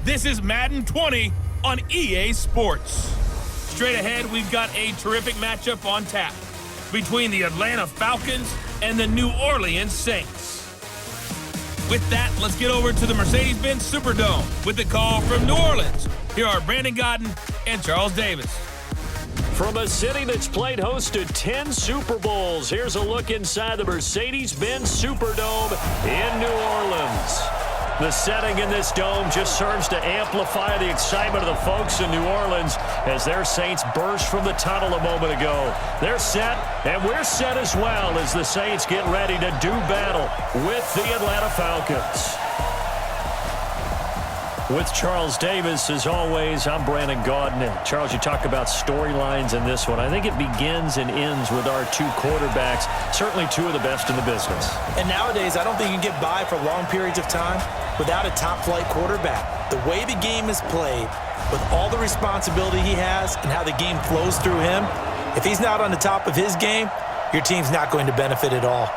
This is Madden 20 on EA Sports. Straight ahead, we've got a terrific matchup on tap between the Atlanta Falcons and the New Orleans Saints. With that, let's get over to the Mercedes-Benz Superdome with the call from New Orleans. Here are Brandon Godden and Charles Davis. From a city that's played host to 10 Super Bowls, here's a look inside the Mercedes-Benz Superdome in New Orleans. The setting in this dome just serves to amplify the excitement of the folks in New Orleans as their Saints burst from the tunnel a moment ago. They're set, and we're set as well as the Saints get ready to do battle with the Atlanta Falcons. With Charles Davis, as always, I'm Brandon Gaudin. And Charles, you talk about storylines in this one. I think it begins and ends with our two quarterbacks, certainly two of the best in the business. And nowadays, I don't think you can get by for long periods of time without a top-flight quarterback. The way the game is played, with all the responsibility he has and how the game flows through him, if he's not on the top of his game, your team's not going to benefit at all.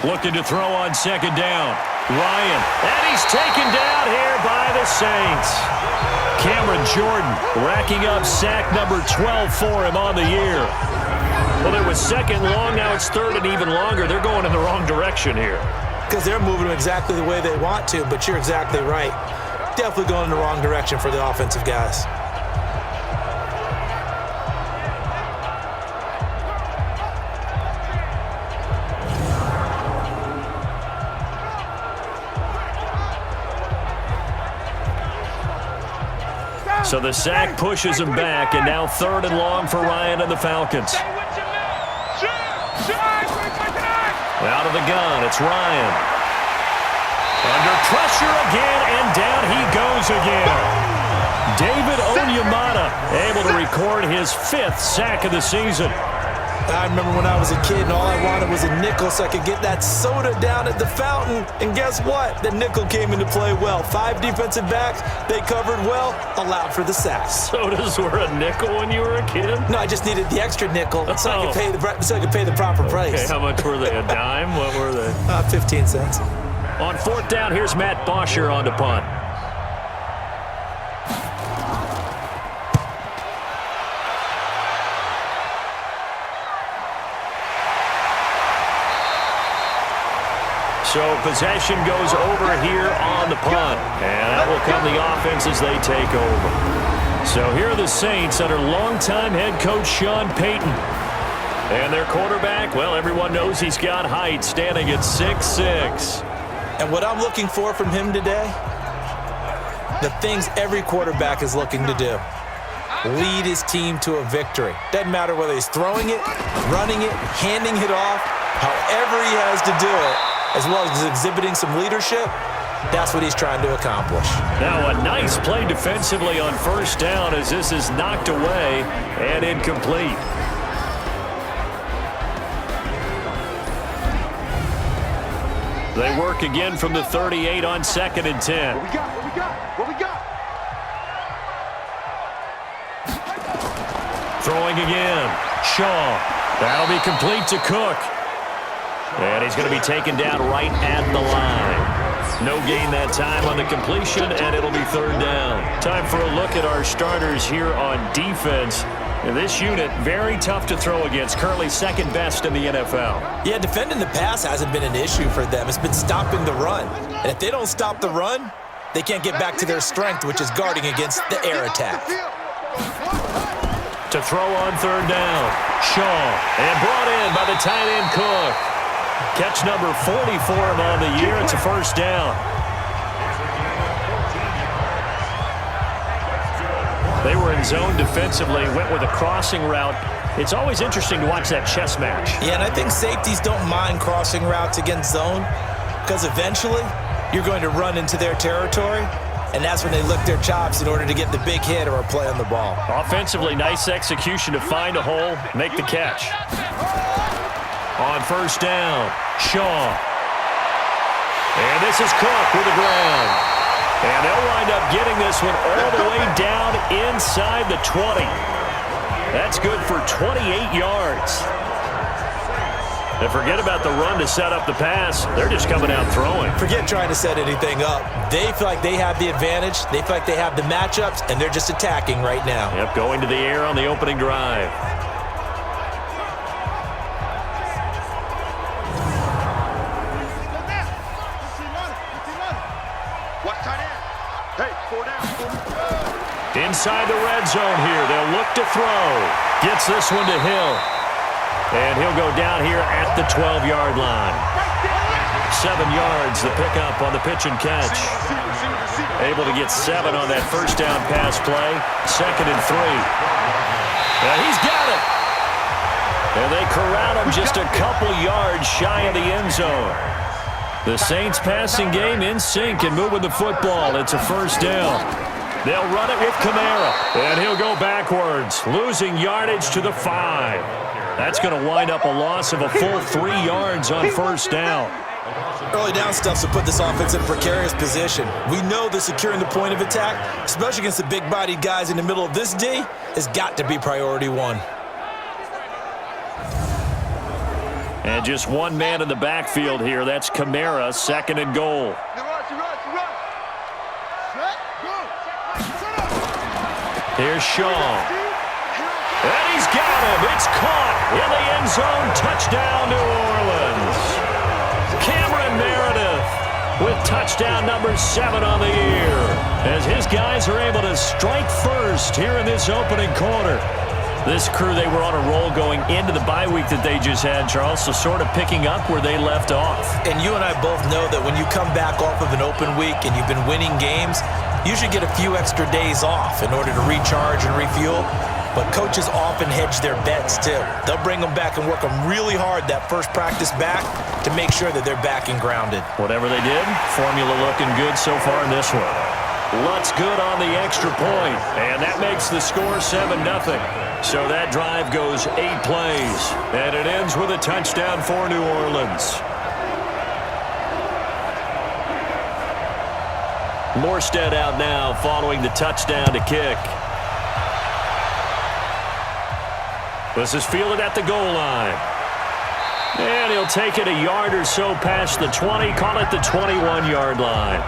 Looking to throw on second down. Ryan. And he's taken down here by the Saints. Cameron Jordan racking up sack number 12 for him on the year. Well, it was second long. Now it's third and even longer. They're going in the wrong direction here. Because they're moving exactly the way they want to, but you're exactly right. Definitely going in the wrong direction for the offensive guys. So the sack pushes him back, and now third and long for Ryan and the Falcons. Out of the gun, it's Ryan. Under pressure again, and down he goes again. David Onyemata able to record his 5th sack of the season. I remember when I was a kid and all I wanted was a nickel so I could get that soda down at the fountain. And guess what? The nickel came into play well. 5 defensive backs, they covered well, allowed for the sacks. Sodas were a nickel when you were a kid? No, I just needed the extra nickel so I could pay the proper price. Okay, how much were they? A dime? What were they? 15 cents. On 4th down, here's Matt Bosher on the punt. So possession goes over here on the punt. And that will come the offense as they take over. So here are the Saints under longtime head coach Sean Payton. And their quarterback, well, everyone knows he's got height, standing at 6'6". And what I'm looking for from him today, the things every quarterback is looking to do. Lead his team to a victory. Doesn't matter whether he's throwing it, running it, handing it off, however he has to do it, as well as exhibiting some leadership, that's what he's trying to accomplish. Now a nice play defensively on 1st down as this is knocked away and incomplete. They work again from the 38 on 2nd and 10. What we got? Throwing again. Shaw. That'll be complete to Cook. And he's going to be taken down right at the line. No gain that time on the completion, and it'll be third down. Time for a look at our starters here on defense. This unit, very tough to throw against, currently second best in the NFL. Yeah, defending the pass hasn't been an issue for them. It's been stopping the run. And if they don't stop the run, they can't get back to their strength, which is guarding against the air attack. To throw on third down, Shaw, and brought in by the tight end Cook. Catch number 40 for him on the year. It's a first down. They were in zone defensively, went with a crossing route. It's always interesting to watch that chess match. Yeah, and I think safeties don't mind crossing routes against zone because eventually you're going to run into their territory, and that's when they lick their chops in order to get the big hit or a play on the ball. Offensively, nice execution to find a hole, make the catch. On first down, Shaw. And this is Cook with the ground. And they'll wind up getting this one all the way down inside the 20. That's good for 28 yards. And forget about the run to set up the pass. They're just coming out throwing. Forget trying to set anything up. They feel like they have the advantage. They feel like they have the matchups, and they're just attacking right now. Yep, going to the air on the opening drive. Inside the red zone here. They'll look to throw. Gets this one to Hill. And he'll go down here at the 12-yard line. 7 yards, the pickup on the pitch and catch. Able to get 7 on that first down pass play. 2nd and 3. And he's got it. And they corral him just a couple yards shy of the end zone. The Saints passing game in sync and moving the football. It's a first down. They'll run it with Kamara, and he'll go backwards, losing yardage to the 5. That's going to wind up a loss of a full 3 yards on first down. Early down stuff to put this offense in a precarious position. We know that securing the point of attack, especially against the big-bodied guys in the middle of this D, has got to be priority one. And just one man in the backfield here. That's Kamara, 2nd and goal. Here's Shaw. And he's got him. It's caught in the end zone. Touchdown, New Orleans. Cameron Meredith with touchdown number 7 on the year. As his guys are able to strike first here in this opening quarter. This crew, they were on a roll going into the bye week that they just had, Charles, so sort of picking up where they left off. And you and I both know that when you come back off of an open week and you've been winning games, you should get a few extra days off in order to recharge and refuel. But coaches often hedge their bets, too. They'll bring them back and work them really hard that first practice back to make sure that they're back and grounded. Whatever they did, formula looking good so far in this one. Lutz good on the extra point, and that makes the score 7-0. So that drive goes 8 plays, and it ends with a touchdown for New Orleans. Morstead out now following the touchdown to kick. This is fielded at the goal line. And he'll take it a yard or so past the 20, call it the 21-yard line.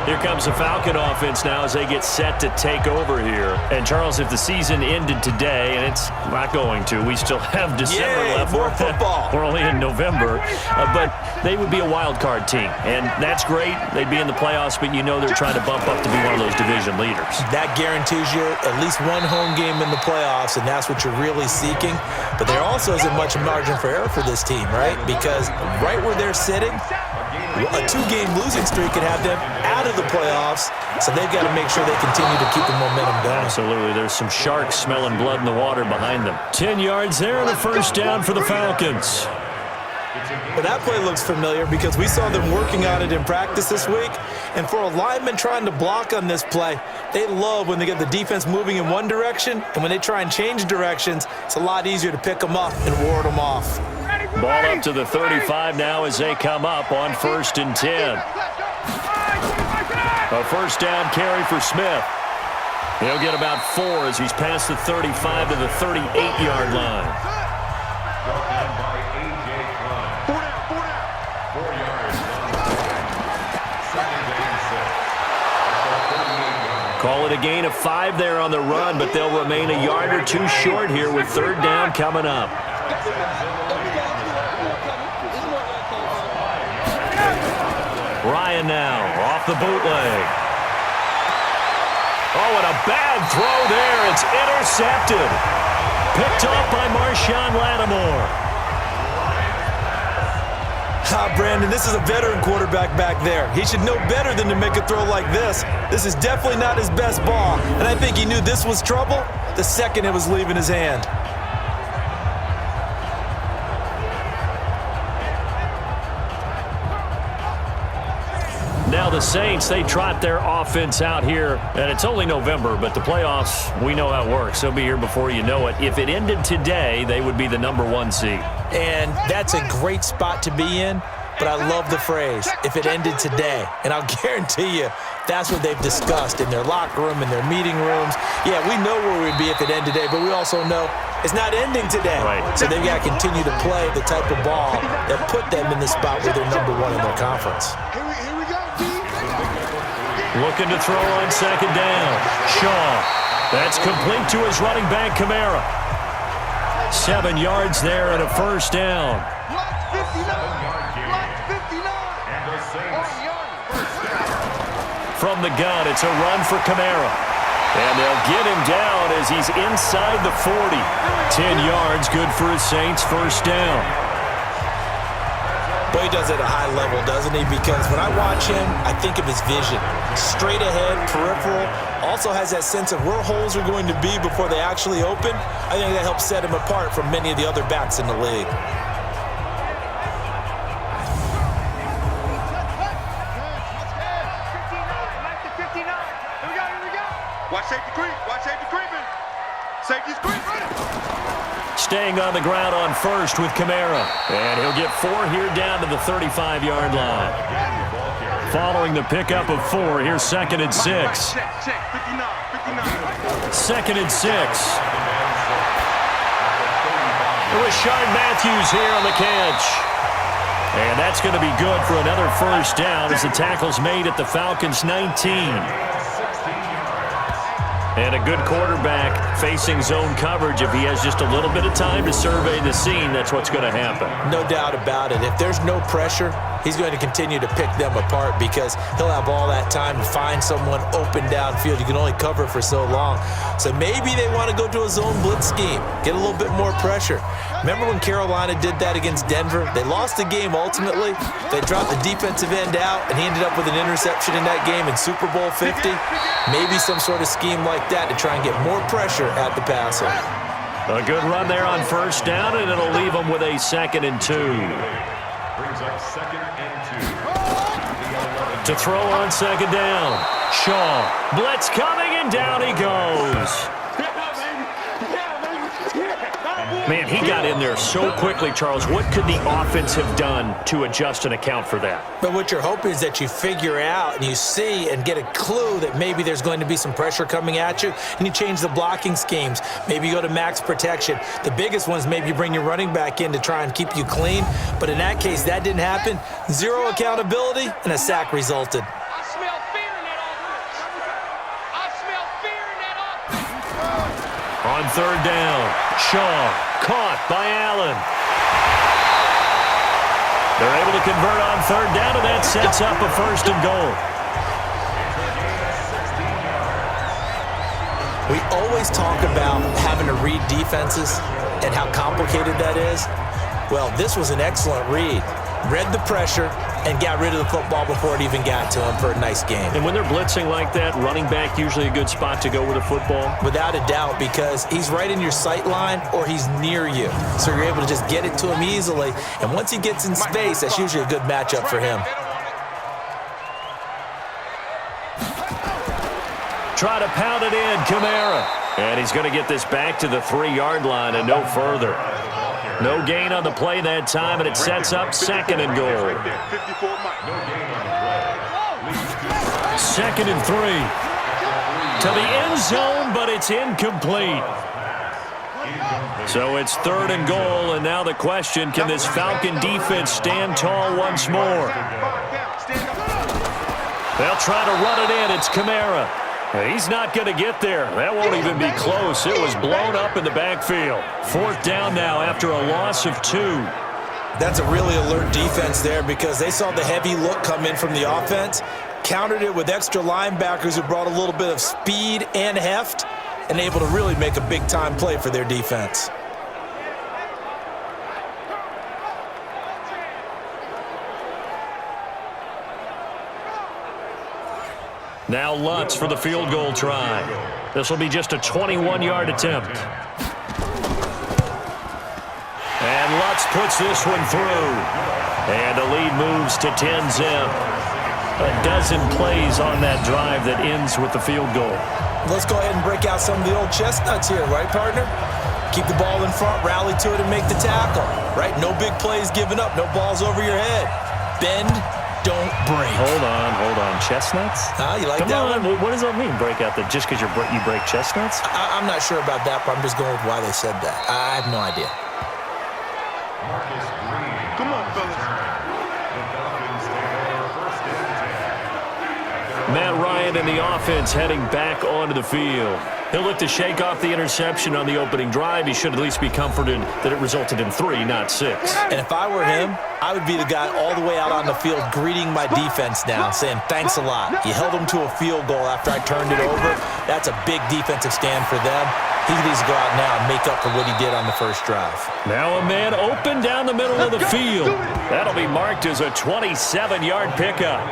Here comes the Falcon offense now as they get set to take over here. And, Charles, if the season ended today, and it's not going to, we still have December left. More football. We're only in November. But they would be a wild card team. And that's great. They'd be in the playoffs, but you know they're trying to bump up to be one of those division leaders. That guarantees you at least one home game in the playoffs, and that's what you're really seeking. But there also isn't much margin for error for this team, right? Because right where they're sitting, a 2-game losing streak could have them out of the playoffs, so they've got to make sure they continue to keep the momentum going. Absolutely. There's some sharks smelling blood in the water behind them. 10 yards there and a first down for the Falcons. But that play looks familiar because we saw them working on it in practice this week. And for a lineman trying to block on this play, they love when they get the defense moving in one direction, and when they try and change directions, it's a lot easier to pick them up and ward them off. Ball up to the 35 now as they come up on 1st and 10. A first down carry for Smith. He'll get about 4 as he's past the 35 to the 38-yard line. Call it a gain of 5 there on the run, but they'll remain a yard or 2 short here with 3rd down coming up. Ryan now off the bootleg. Oh, and a bad throw there. It's intercepted. Picked off by Marshawn Lattimore. Brandon, this is a veteran quarterback back there. He should know better than to make a throw like this. This is definitely not his best ball, and I think he knew this was trouble the second it was leaving his hand. Now the Saints, they trot their offense out here, and it's only November, but the playoffs, we know how it works. They'll be here before you know it. If it ended today, they would be the #1 seed. And that's a great spot to be in, but I love the phrase, if it ended today. And I'll guarantee you, that's what they've discussed in their locker room, in their meeting rooms. Yeah, we know where we'd be if it ended today, but we also know it's not ending today. Right. So they've got to continue to play the type of ball that put them in the spot where they're #1 in their conference. Looking to throw on 2nd down. Shaw. That's complete to his running back, Kamara. 7 yards there and a 1st down. From the gun, it's a run for Kamara. And they'll get him down as he's inside the 40. 10 yards, good for his Saints, 1st down. Boy, he does it at a high level, doesn't he? Because when I watch him, I think of his vision. Straight ahead, peripheral. Also has that sense of where holes are going to be before they actually open. I think that helps set him apart from many of the other backs in the league. Watch safety creep. Watch safety creeping. Safety's creeping. Staying on the ground on 1st with Kamara. And he'll get 4 here down to the 35-yard line. Following the pickup of 4, here's 2nd and 6. Check. 59. 2nd and 6. Rashard Matthews here on the catch. And that's going to be good for another 1st down as the tackle's made at the Falcons' 19. And a good quarterback facing zone coverage. If he has just a little bit of time to survey the scene, that's what's going to happen. No doubt about it. If there's no pressure, he's going to continue to pick them apart because he'll have all that time to find someone open downfield. You can only cover for so long. So maybe they want to go to a zone blitz scheme, get a little bit more pressure. Remember when Carolina did that against Denver? They lost the game ultimately. They dropped the defensive end out, and he ended up with an interception in that game in Super Bowl 50. Maybe some sort of scheme like that to try and get more pressure at the passer. A good run there on 1st down, and it'll leave them with a 2nd and 2. Brings up 2nd and 2. To throw on 2nd down. Shaw. Blitz coming, and down he goes. Man, he got in there so quickly, Charles. What could the offense have done to adjust and account for that? But what you're hoping is that you figure out and you see and get a clue that maybe there's going to be some pressure coming at you, and you change the blocking schemes. Maybe you go to max protection. The biggest one is maybe you bring your running back in to try and keep you clean. But in that case, that didn't happen. 0 accountability, and a sack resulted. I smell fear in that offense. I smell fear in that offense. On 3rd down, Shaw caught by Allen. They're able to convert on 3rd down, and that sets up a 1st and goal. We always talk about having to read defenses and how complicated that is. Well, this was an excellent read. Read the pressure and got rid of the football before it even got to him for a nice game. And when they're blitzing like that, running back usually a good spot to go with a football? Without a doubt, because he's right in your sight line or he's near you. So you're able to just get it to him easily. And once he gets in space, that's usually a good matchup for him. Try to pound it in, Kamara. And he's going to get this back to the 3-yard line and no further. No gain on the play that time, and it sets up 2nd and goal. 2nd and 3. To the end zone, but it's incomplete. So it's 3rd and goal, and now the question, can this Falcon defense stand tall once more? They'll try to run it in. It's Kamara. He's not going to get there. That won't even be close. It was blown up in the backfield. 4th down now after a loss of 2. That's a really alert defense there because they saw the heavy look come in from the offense, countered it with extra linebackers who brought a little bit of speed and heft, and able to really make a big-time play for their defense. Now Lutz for the field goal try. This will be just a 21-yard attempt. And Lutz puts this one through. And the lead moves to 10-zip. A dozen plays on that drive that ends with the field goal. Let's go ahead and break out some of the old chestnuts here, right, partner? Keep the ball in front, rally to it, and make the tackle, right? No big plays given up, no balls over your head. Bend, don't break. Hold on. Chestnuts? You like Come that on. one? What does that mean, break out? That just because you break chestnuts? I'm not sure about that, but I'm just going with why they said that. I have no idea. Come on, fellas. Matt Ryan and the offense heading back onto the field. He'll look to shake off the interception on the opening drive. He should at least be comforted that it resulted in 3, not 6. And if I were him, I would be the guy all the way out on the field greeting my defense now, saying thanks a lot. You held them to a field goal after I turned it over. That's a big defensive stand for them. He needs to go out now and make up for what he did on the first drive. Now a man open down the middle of the field. That'll be marked as a 27-yard pickup.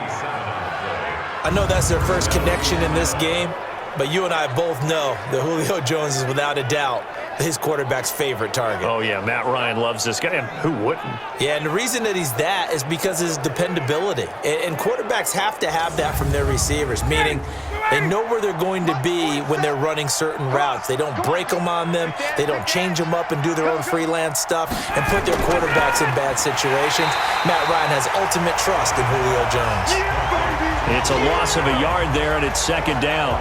I know that's their first connection in this game, but you and I both know that Julio Jones is without a doubt his quarterback's favorite target. Oh, yeah, Matt Ryan loves this guy. And who wouldn't? Yeah, and the reason that he's that is because of his dependability. And quarterbacks have to have that from their receivers, meaning they know where they're going to be when they're running certain routes. They don't break them on them. They don't change them up and do their own freelance stuff and put their quarterbacks in bad situations. Matt Ryan has ultimate trust in Julio Jones. It's a loss of a yard there, and it's 2nd down.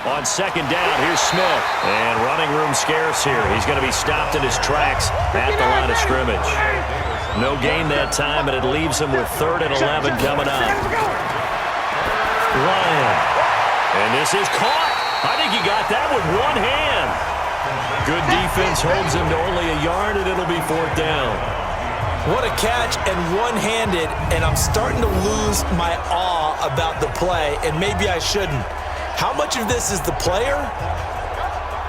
On 2nd down, here's Smith. And running room scarce here. He's going to be stopped in his tracks at the line of scrimmage. No gain that time, and it leaves him with 3rd and 11 coming up. Ryan. And this is caught. I think he got that with one hand. Good defense holds him to only a yard, and it'll be 4th down. What a catch, and one-handed, and I'm starting to lose my awe about the play, and maybe I shouldn't. How much of this is the player?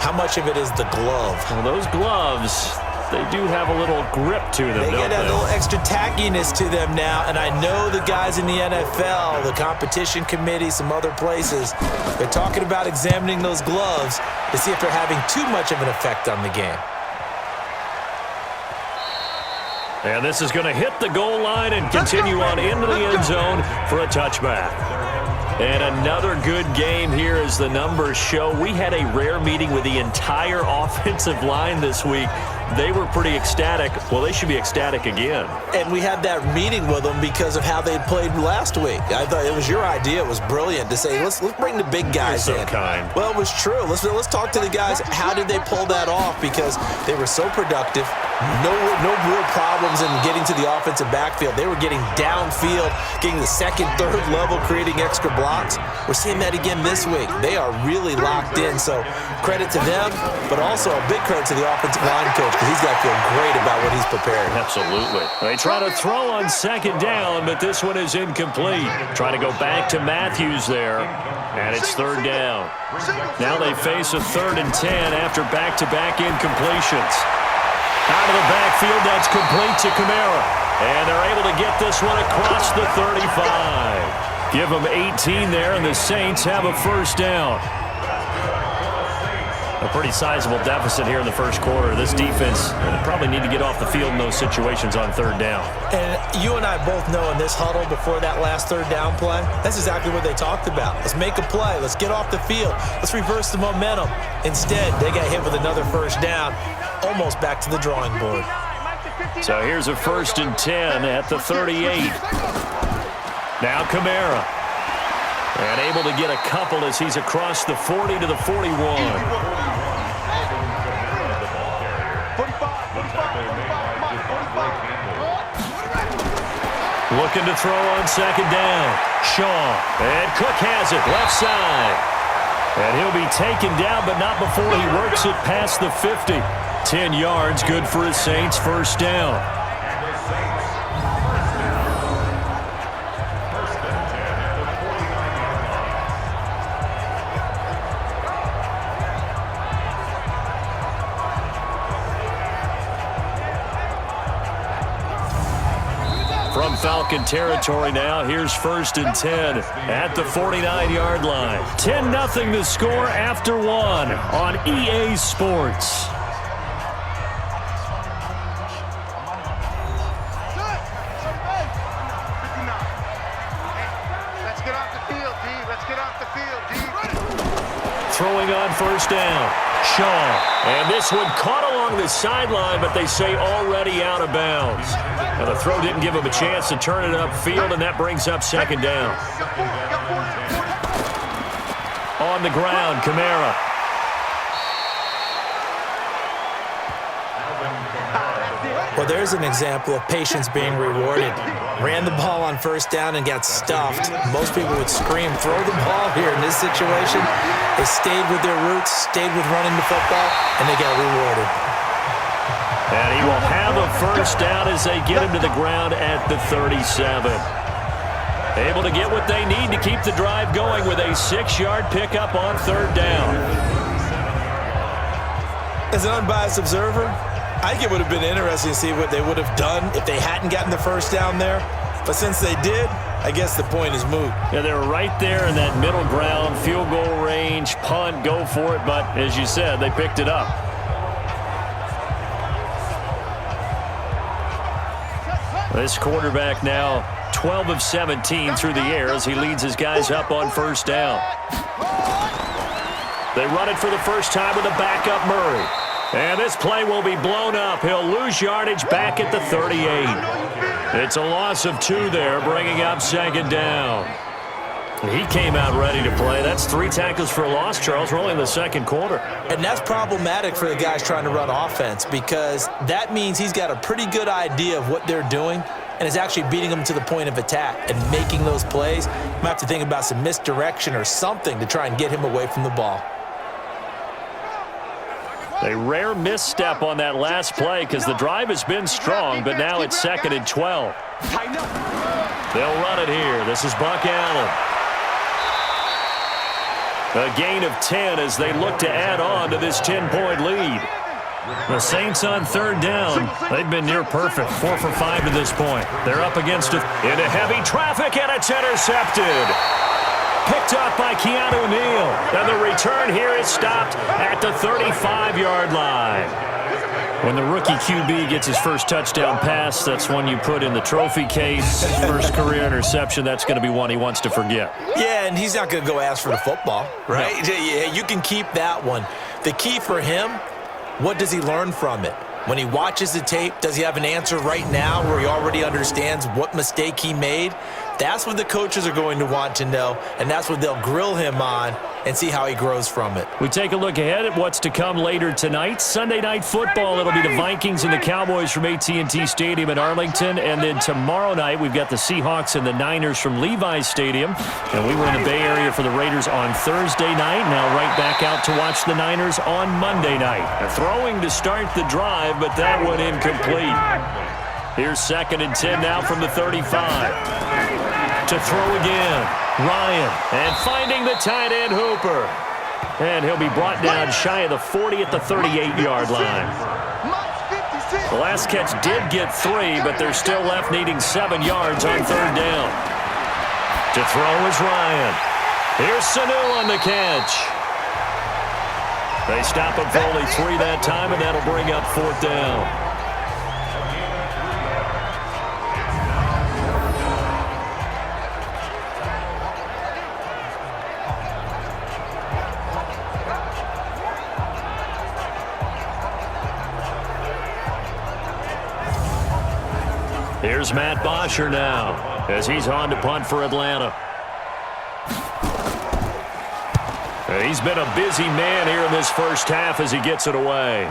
How much of it is the glove? Well, those gloves, they do have a little grip to them, They don't get a they? little extra tackiness to them now, and I know the guys in the NFL, the competition committee, some other places, they're talking about examining those gloves to see if they're having too much of an effect on the game. And this is going to hit the goal line and continue on into the end zone for a touchback. And another good game here as the numbers show. We had a rare meeting with the entire offensive line this week. They were pretty ecstatic. Well, they should be ecstatic again. And we had that meeting with them because of how they played last week. I thought it was your idea. It was brilliant to say, let's bring the big guys You're so in. kind. Well, it was true. Let's talk to the guys. How did they pull that off? Because they were so productive. No real problems in getting to the offensive backfield. They were getting downfield, getting the 2nd, 3rd level, creating extra blocks. We're seeing that again this week. They are really locked in. So credit to them, but also a big credit to the offensive line coach because he's got to feel great about what he's prepared. Absolutely. They try to throw on 2nd down, but this one is incomplete. Trying to go back to Matthews there, and it's 3rd down. Now they face a 3rd and 10 after back-to-back incompletions. Out of the backfield, that's complete to Kamara. And they're able to get this one across the 35. Give them 18 there, and the Saints have a 1st down. A pretty sizable deficit here in the first quarter. This defense probably need to get off the field in those situations on third down. And you and I both know in this huddle before that last third down play, that's exactly what they talked about. Let's make a play. Let's get off the field. Let's reverse the momentum. Instead, they got hit with another first down, almost back to the drawing board. So here's a 1st and 10 at the 38. Now Kamara. And able to get a couple as he's across the 40 to the 41. Looking to throw on second down. Shaw. And Cook has it left side. And he'll be taken down, but not before he works it past the 50. 10 yards, good for his Saints, first down. From Falcon territory now, here's 1st and 10 at the 49-yard line. 10-0 the score after one on EA Sports. Let's get off the field, D. Let's get off the field, D. Throwing on first down. Shaw. And this one caught along the sideline, but they say already out of bounds. Now the throw didn't give him a chance to turn it upfield, and that brings up second down. On the ground, Kamara. Well, there's an example of patience being rewarded. Ran the ball on first down and got stuffed. Most people would scream, throw the ball here. In this situation, they stayed with their roots, stayed with running the football, and they got rewarded. And he will have a first down as they get him to the ground at the 37. Able to get what they need to keep the drive going with a 6-yard pickup on third down. As an unbiased observer, I think it would have been interesting to see what they would have done if they hadn't gotten the first down there. But since they did, I guess the point is moot. Yeah, they were right there in that middle ground, field goal range, punt, go for it. But as you said, they picked it up. This quarterback now 12 of 17 through the air as he leads his guys up on first down. They run it for the first time with a backup Murray. And this play will be blown up. He'll lose yardage back at the 38. It's a loss of 2 there, bringing up second down. He came out ready to play. That's 3 tackles for a loss, Charles. We're only in the second quarter. And that's problematic for the guys trying to run offense because that means he's got a pretty good idea of what they're doing and is actually beating them to the point of attack and making those plays. You might have to think about some misdirection or something to try and get him away from the ball. A rare misstep on that last play because the drive has been strong, but now it's 2nd and 12. They'll run it here. This is Buck Allen. A gain of 10 as they look to add on to this 10-point lead. The Saints on third down. They've been near perfect, 4 for 5 to this point. They're up against it into heavy traffic, and it's intercepted. Picked up by Keanu Neal. And the return here is stopped at the 35-yard line. When the rookie QB gets his first touchdown pass, that's one you put in the trophy case. First career interception, that's going to be one he wants to forget. Yeah, and he's not going to go ask for the football, right? No. Yeah, you can keep that one. The key for him, what does he learn from it? When he watches the tape, does he have an answer right now where he already understands what mistake he made? That's what the coaches are going to want to know, and that's what they'll grill him on and see how he grows from it. We take a look ahead at what's to come later tonight. Sunday Night Football, it'll be the Vikings and the Cowboys from AT&T Stadium in Arlington. And then tomorrow night, we've got the Seahawks and the Niners from Levi's Stadium. And we were in the Bay Area for the Raiders on Thursday night. Now right back out to watch the Niners on Monday night. Throwing to start the drive, but that one incomplete. Here's 2nd and 10 now from the 35. To throw again, Ryan, and finding the tight end Hooper. And he'll be brought down shy of the 40 at the 38-yard line. The last catch did get 3, but they're still left needing 7 yards on third down. To throw is Ryan. Here's Sanu on the catch. They stop him for only 3 that time, and that'll bring up 4th down. Here's Matt Bosher now as he's on to punt for Atlanta. He's been a busy man here in this first half as he gets it away.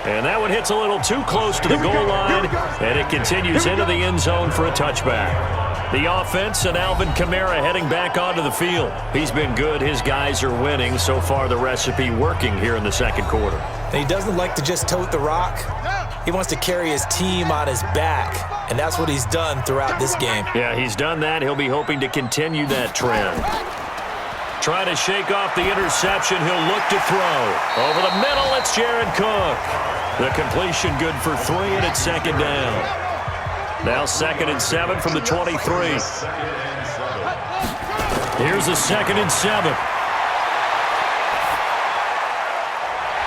And that one hits a little too close to the goal line, and it continues into the end zone for a touchback. The offense and Alvin Kamara heading back onto the field. He's been good. His guys are winning. So far, the recipe working here in the second quarter. And he doesn't like to just tote the rock. He wants to carry his team on his back, and that's what he's done throughout this game. Yeah, he's done that. He'll be hoping to continue that trend. Trying to shake off the interception. He'll look to throw. Over the middle, it's Jared Cook. The completion good for 3, and it's 2nd down. Now 2nd and 7 from the 23. Here's a 2nd and 7.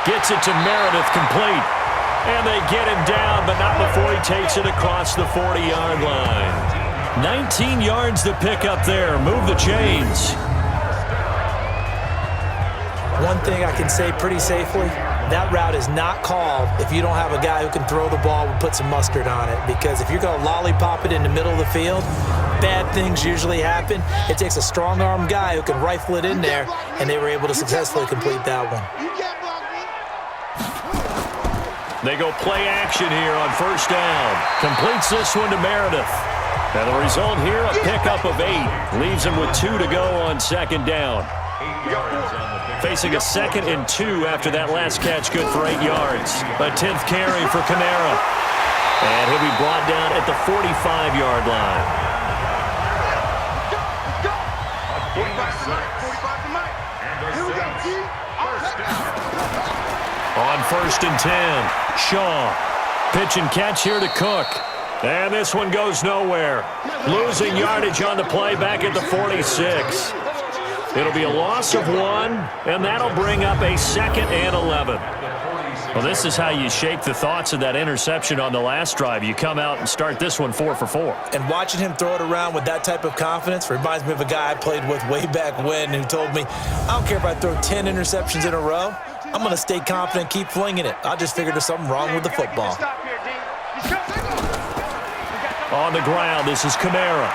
Gets it to Meredith, complete. And they get him down, but not before he takes it across the 40-yard line. 19 yards to pick up there. Move the chains. One thing I can say pretty safely, that route is not called if you don't have a guy who can throw the ball and put some mustard on it. Because if you're going to lollipop it in the middle of the field, bad things usually happen. It takes a strong-arm guy who can rifle it in there, and they were able to successfully complete that one. They go play action here on 1st down. Completes this one to Meredith. And the result here, a pickup of 8. Leaves him with 2 to go on 2nd down. Facing a 2nd and 2 after that last catch, good for 8 yards. A 10th carry for Kamara. And he'll be brought down at the 45-yard line. 45 to Mike. Here we go, G. On 1st and 10, Shaw. Pitch and catch here to Cook. And this one goes nowhere. Losing yardage on the play back at the 46. It'll be a loss of 1, and that'll bring up a 2nd and 11. Well, this is how you shake the thoughts of that interception on the last drive. You come out and start this one 4 for 4. And watching him throw it around with that type of confidence reminds me of a guy I played with way back when who told me, I don't care if I throw 10 interceptions in a row. I'm going to stay confident, keep flinging it. I just figured there's something wrong with the football. On the ground, this is Kamara.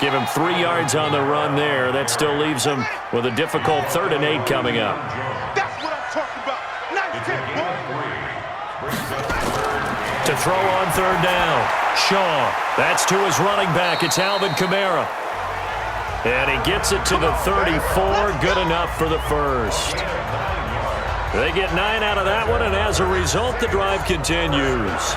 Give him 3 yards on the run there. That still leaves him with a difficult 3rd and 8 coming up. That's what I'm talking about. Nice kick, boy. To throw on 3rd down. Shaw. That's to his running back. It's Alvin Kamara. And he gets it to the 34. Good enough for the 1st. They get 9 out of that one, and as a result, the drive continues.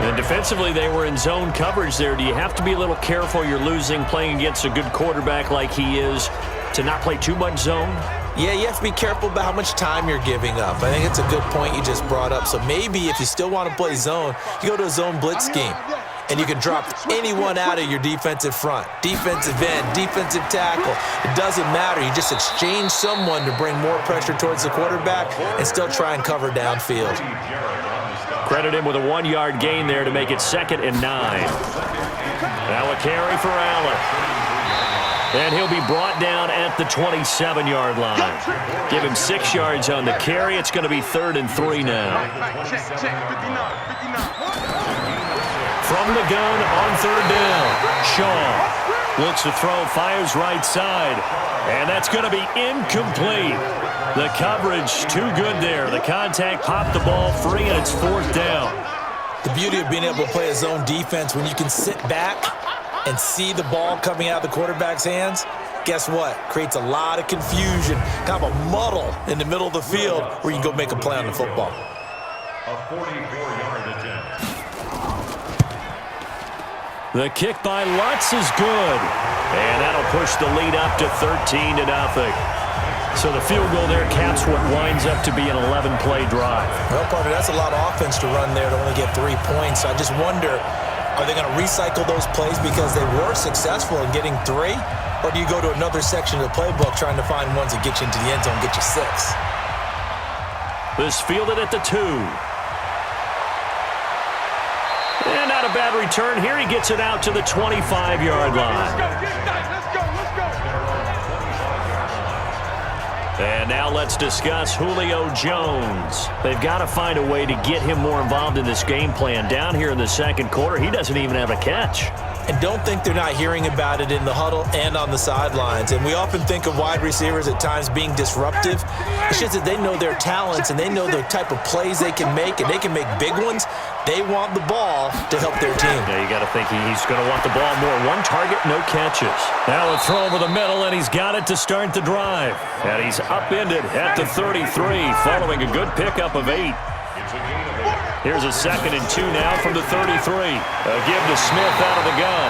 And defensively, they were in zone coverage there. Do you have to be a little careful? You're losing, playing against a good quarterback like he is, to not play too much zone? Yeah, you have to be careful about how much time you're giving up. I think it's a good point you just brought up. So maybe if you still want to play zone, you go to a zone blitz scheme. And you can drop anyone out of your defensive front. Defensive end, defensive tackle. It doesn't matter. You just exchange someone to bring more pressure towards the quarterback and still try and cover downfield. Credit him with a 1-yard gain there to make it 2nd and 9. Now a carry for Allen. And he'll be brought down at the 27-yard line. Give him 6 yards on the carry. It's going to be 3rd and 3 now. From the gun on 3rd down. Shaw looks to throw, fires right side. And that's going to be incomplete. The coverage too good there. The contact popped the ball free, and it's 4th down. The beauty of being able to play a zone defense when you can sit back and see the ball coming out of the quarterback's hands, guess what? Creates a lot of confusion, kind of a muddle in the middle of the field where you can go make a play on the football. A 44-yard attempt. The kick by Lutz is good. And that'll push the lead up to 13-0. So the field goal there caps what winds up to be an 11-play drive. Well, partner, that's a lot of offense to run there to only get 3 points. I just wonder, Are they going to recycle those plays because they were successful in getting 3? Or do you go to another section of the playbook trying to find ones that get you into the end zone and get you 6? This fielded at the 2. And not a bad return here. He gets it out to the 25-yard line. Let's go. And now let's discuss Julio Jones. They've got to find a way to get him more involved in this game plan. Down here in the second quarter, he doesn't even have a catch. And don't think they're not hearing about it in the huddle and on the sidelines. And we often think of wide receivers at times being disruptive. It's just that they know their talents and they know the type of plays they can make, and they can make big ones. They want the ball to help their team. Yeah, you got to think he's going to want the ball more. 1 target, no catches. Now a throw over the middle, and he's got it to start the drive. And he's upended at the 33, following a good pickup of 8. Here's a 2nd and 2 now from the 33. A give to Smith out of the gun.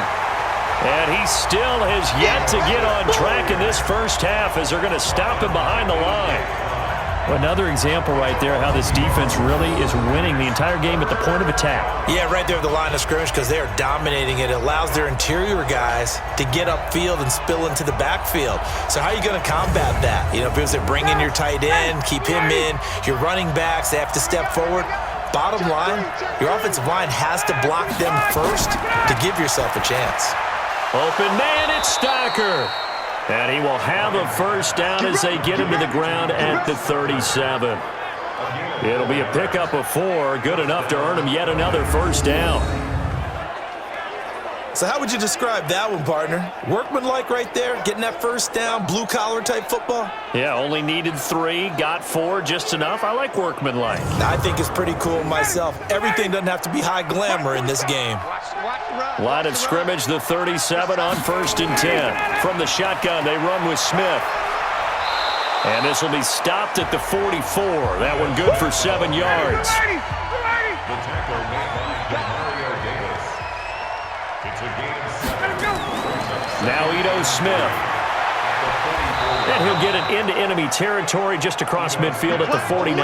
And he still has yet to get on track in this first half as they're going to stop him behind the line. Another example right there how this defense really is winning the entire game at the point of attack. Yeah, right there at the line of scrimmage because they are dominating it. It allows their interior guys to get upfield and spill into the backfield. So how are you going to combat that? You know, because they bring in your tight end, keep him in, your running backs, they have to step forward. Bottom line, your offensive line has to block them first to give yourself a chance. Open man, it's Stacker. And he will have a first down as they get him to the ground at the 37. It'll be a pickup of 4, good enough to earn him yet another first down. So how would you describe that one, partner? Workmanlike right there, getting that first down, blue-collar type football? Yeah, only needed 3, got 4, just enough. I like workmanlike. I think it's pretty cool myself. Everything doesn't have to be high glamour in this game. Line of scrimmage, the 37 on 1st and 10. From the shotgun, they run with Smith. And this will be stopped at the 44. That one good for 7 yards. The tackle made by Mario Davis. It's a gain of 7. Now Ito Smith. And he'll get it into enemy territory just across midfield at the 49.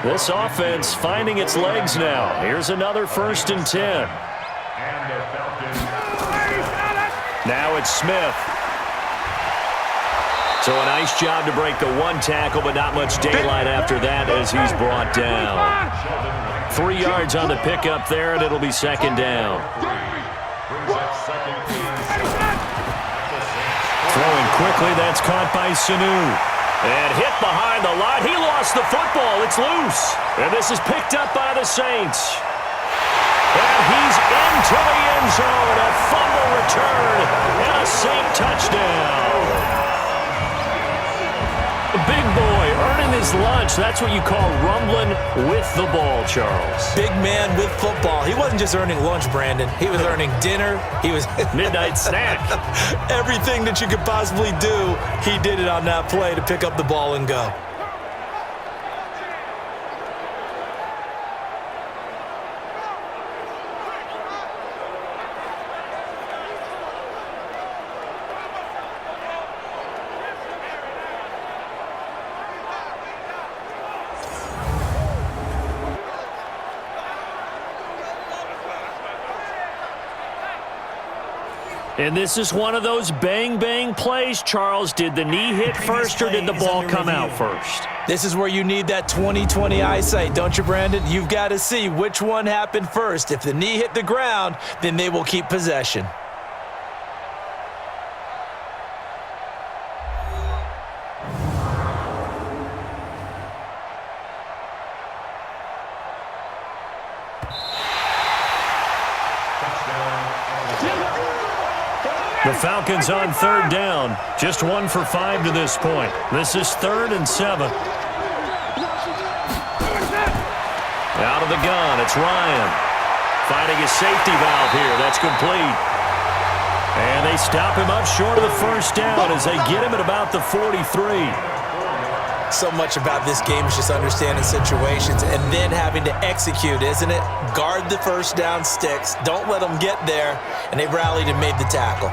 This offense finding its legs now. Here's another 1st and 10. And the Falcons. Now it's Smith. So a nice job to break the 1 tackle, but not much daylight after that as he's brought down. 3 yards on the pickup there, and it'll be 2nd down. Throwing quickly, that's caught by Sanu. And hit behind the line. He lost the football. It's loose. And this is picked up by the Saints. And he's into the end zone. A fumble return and a Saint touchdown. Big boy earning his lunch. That's what you call rumbling with the ball, Charles. Big man with football. He wasn't just earning lunch, Brandon. He was earning dinner. He was midnight snack. Everything that you could possibly do, he did it on that play to pick up the ball and go. And this is one of those bang-bang plays, Charles. Did the knee hit first or did the ball come out first? This is where you need that 20/20 eyesight, don't you, Brandon? You've got to see which one happened first. If the knee hit the ground, then they will keep possession. The Falcons on 3rd down. Just 1 for 5 to this point. This is 3rd and 7. Out of the gun, it's Ryan. Finding his safety valve here. That's complete. And they stop him up short of the first down as they get him at about the 43. So much about this game is just understanding situations and then having to execute, isn't it? Guard the first down sticks. Don't let them get there. And they rallied and made the tackle.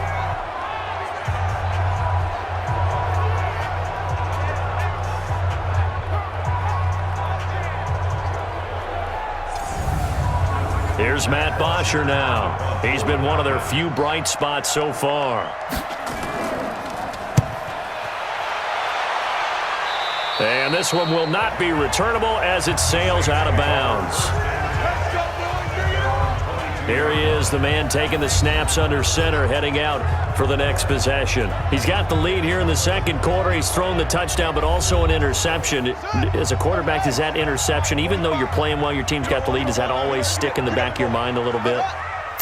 Here's Matt Bosher now. He's been one of their few bright spots so far. And this one will not be returnable as it sails out of bounds. Here he is, the man taking the snaps under center, heading out for the next possession. He's got the lead here in the second quarter. He's thrown the touchdown, but also an interception. As a quarterback, does that interception, even though you're playing while your team's got the lead, does that always stick in the back of your mind a little bit?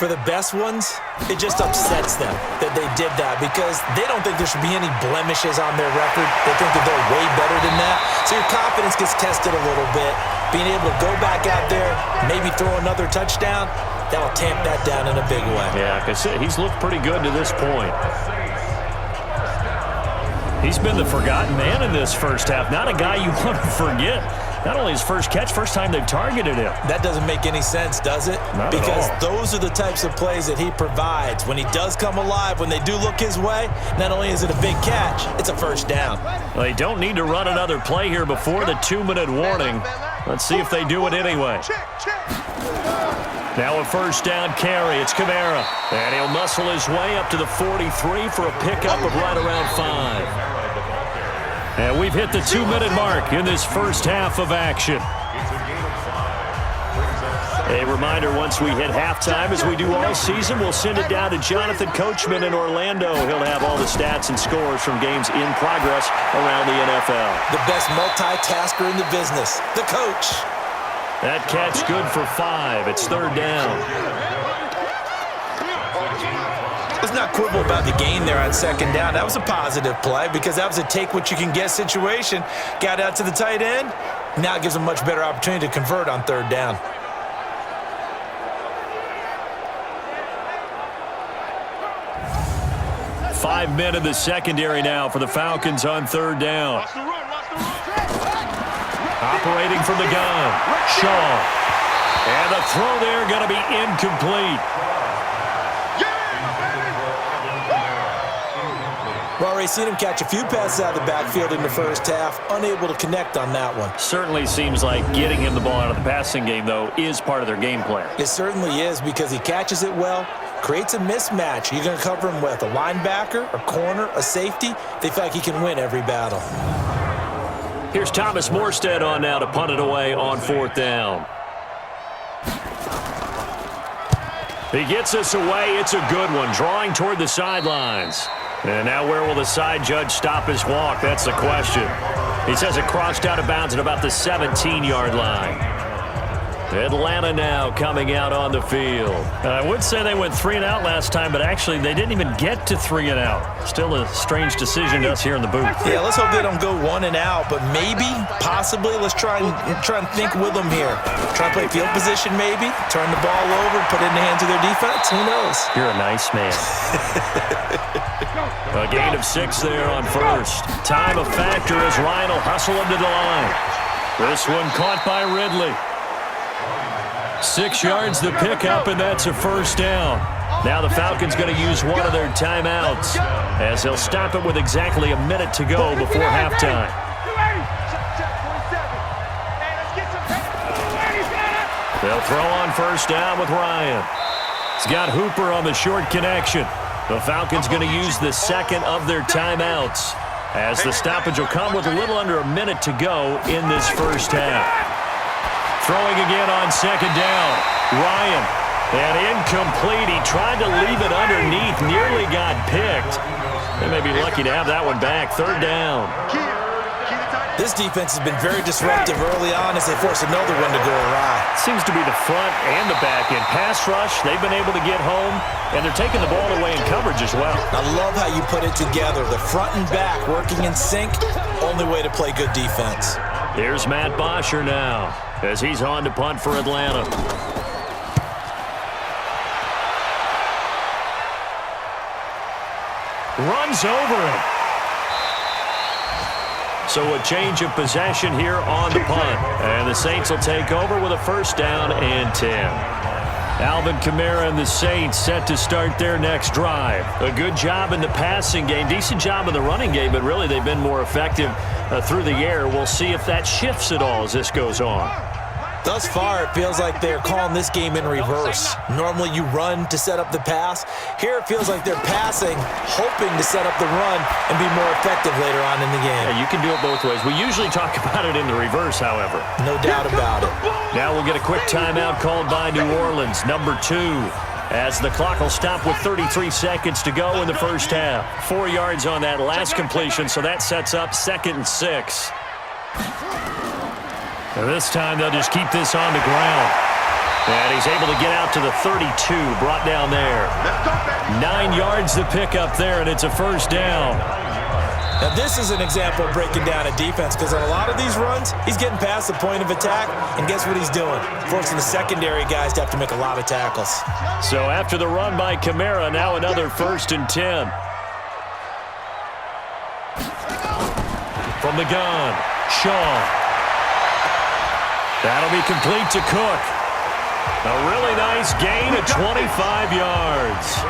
For the best ones, it just upsets them that they did that because they don't think there should be any blemishes on their record. They think that they're way better than that. So your confidence gets tested a little bit. Being able to go back out there, maybe throw another touchdown, that'll tamp that down in a big way. Yeah, because he's looked pretty good to this point. He's been the forgotten man in this first half. Not a guy you want to forget. Not only his first catch, first time they've targeted him. That doesn't make any sense, does it? Not because at all. Those are the types of plays that he provides. When he does come alive, when they do look his way, not only is it a big catch, it's a first down. Well, they don't need to run another play here before the 2-minute warning. Let's see if they do it anyway. Now a first down carry. It's Kamara. And he'll muscle his way up to the 43 for a pickup of right around 5. And we've hit the 2-minute mark in this first half of action. A reminder, once we hit halftime, as we do all season, we'll send it down to Jonathan Coachman in Orlando. He'll have all the stats and scores from games in progress around the NFL. The best multitasker in the business, the coach. That catch good for 5. It's third down. Let's not quibble about the gain there on second down. That was a positive play because that was a take-what-you-can-get situation. Got out to the tight end. Now it gives them a much better opportunity to convert on third down. Five men in the secondary now for the Falcons on third down. Operating from the gun, Shaw. And the throw there going to be incomplete. We've already seen him catch a few passes out of the backfield in the first half, unable to connect on that one. Certainly seems like getting him the ball out of the passing game, though, is part of their game plan. It certainly is because he catches it well, creates a mismatch. You're going to cover him with a linebacker, a corner, a safety. They feel like he can win every battle. Here's Thomas Morstead on now to punt it away on fourth down. He gets us away. It's a good one, drawing toward the sidelines. And now where will the side judge stop his walk? That's the question. He says it crossed out of bounds at about the 17-yard line. Atlanta now coming out on the field. I would say they went 3 and out last time, but actually they didn't even get to 3 and out. Still a strange decision to us here in the booth. Yeah, let's hope they don't go 1 and out, but maybe, possibly, let's try and think with them here. Try and play field position maybe, turn the ball over, put it in the hands of their defense. Who knows? You're a nice man. A gain of 6 there on first. Time a factor as Ryan will hustle him to the line. This one caught by Ridley. 6 yards the pickup, and that's a first down. Now the Falcons going to use one of their timeouts as they'll stop it with exactly a minute to go before halftime. They'll throw on first down with Ryan. He's got Hooper on the short connection. The Falcons going to use the second of their timeouts as the stoppage will come with a little under a minute to go in this first half. Throwing again on second down. Ryan. And incomplete. He tried to leave it underneath. Nearly got picked. They may be lucky to have that one back. Third down. This defense has been very disruptive early on as they force another one to go awry. Seems to be the front and the back end. Pass rush, they've been able to get home, and they're taking the ball away in coverage as well. I love how you put it together. The front and back working in sync. Only way to play good defense. Here's Matt Bosher now as he's on to punt for Atlanta. Runs over him. So a change of possession here on the punt. And the Saints will take over with a first down and 10. Alvin Kamara and the Saints set to start their next drive. A good job in the passing game. Decent job in the running game, but really they've been more effective through the air. We'll see if that shifts at all as this goes on. Thus far, it feels like they're calling this game in reverse. Normally you run to set up the pass. Here it feels like they're passing, hoping to set up the run and be more effective later on in the game. Yeah, you can do it both ways. We usually talk about it in the reverse, however. No doubt about it. Now we'll get a quick timeout called by New Orleans, number 2. As the clock will stop with 33 seconds to go in the first half. 4 yards on that last completion, so that sets up 2nd and 6. And this time they'll just keep this on the ground. And he's able to get out to the 32, brought down there. 9 yards to pick up there, and it's a first down. Now this is an example of breaking down a defense, because on a lot of these runs, he's getting past the point of attack, and guess what he's doing? Forcing the secondary guys to have to make a lot of tackles. So after the run by Kamara, now another 1st and 10. From the gun, Shaw. That'll be complete to Cook. A really nice gain of 25 yards.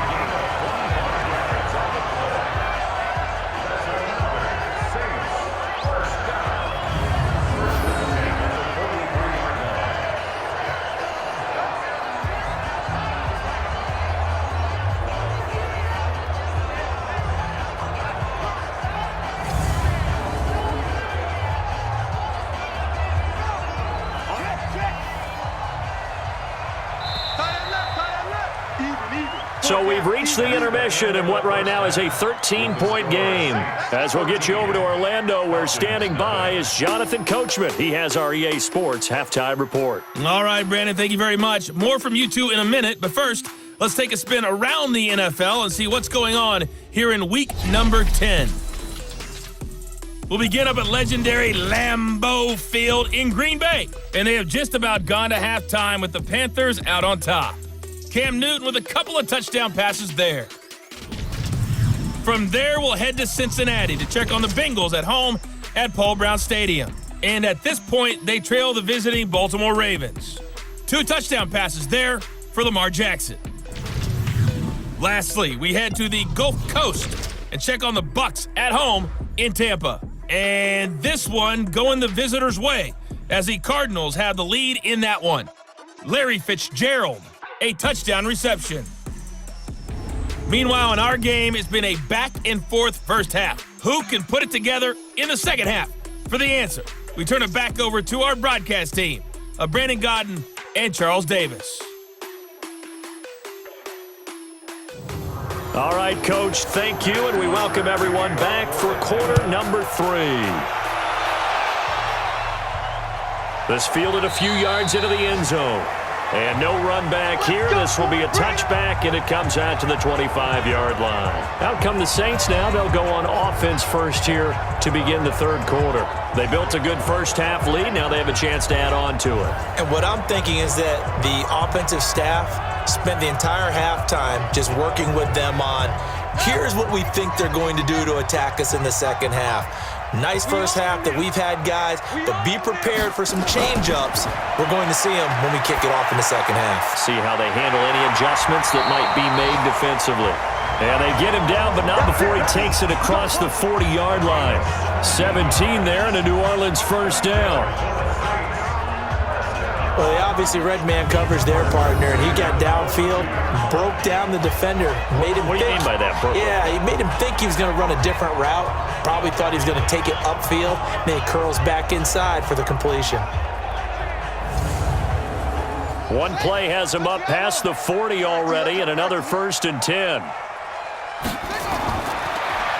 So we've reached the intermission in what right now is a 13-point game. As we'll get you over to Orlando, where standing by is Jonathan Coachman. He has our EA Sports halftime report. All right, Brandon, thank you very much. More from you two in a minute, but first, let's take a spin around the NFL and see what's going on here in week number 10. We'll begin up at legendary Lambeau Field in Green Bay, and they have just about gone to halftime with the Panthers out on top. Cam Newton with a couple of touchdown passes there. From there, we'll head to Cincinnati to check on the Bengals at home at Paul Brown Stadium. And at this point, they trail the visiting Baltimore Ravens. 2 touchdown passes there for Lamar Jackson. Lastly, we head to the Gulf Coast and check on the Bucs at home in Tampa. And this one going the visitors' way as the Cardinals have the lead in that one. Larry Fitzgerald, a touchdown reception. Meanwhile, in our game, it's been a back-and-forth first half. Who can put it together in the second half? For the answer, we turn it back over to our broadcast team of Brandon Godden and Charles Davis. All right, Coach, thank you, and we welcome everyone back for quarter number 3. This fielded a few yards into the end zone. And no run back here. This will be a touchback, and it comes out to the 25-yard line. Out come the Saints now. They'll go on offense first here to begin the third quarter. They built a good first half lead. Now they have a chance to add on to it. And what I'm thinking is that the offensive staff spent the entire halftime just working with them on, here's what we think they're going to do to attack us in the second half. Nice first half that we've had, guys, but be prepared for some change-ups. We're going to see them when we kick it off in the second half. See how they handle any adjustments that might be made defensively. And they get him down, but not before he takes it across the 40-yard line. 17 there and a New Orleans first down. Well, they obviously red man coverage their partner, and he got downfield, broke down the defender, made him What do you mean by that, bro? Yeah, he made him think he was going to run a different route. Probably thought he was going to take it upfield. Then he curls back inside for the completion. One play has him up past the 40 already, and another 1st and 10.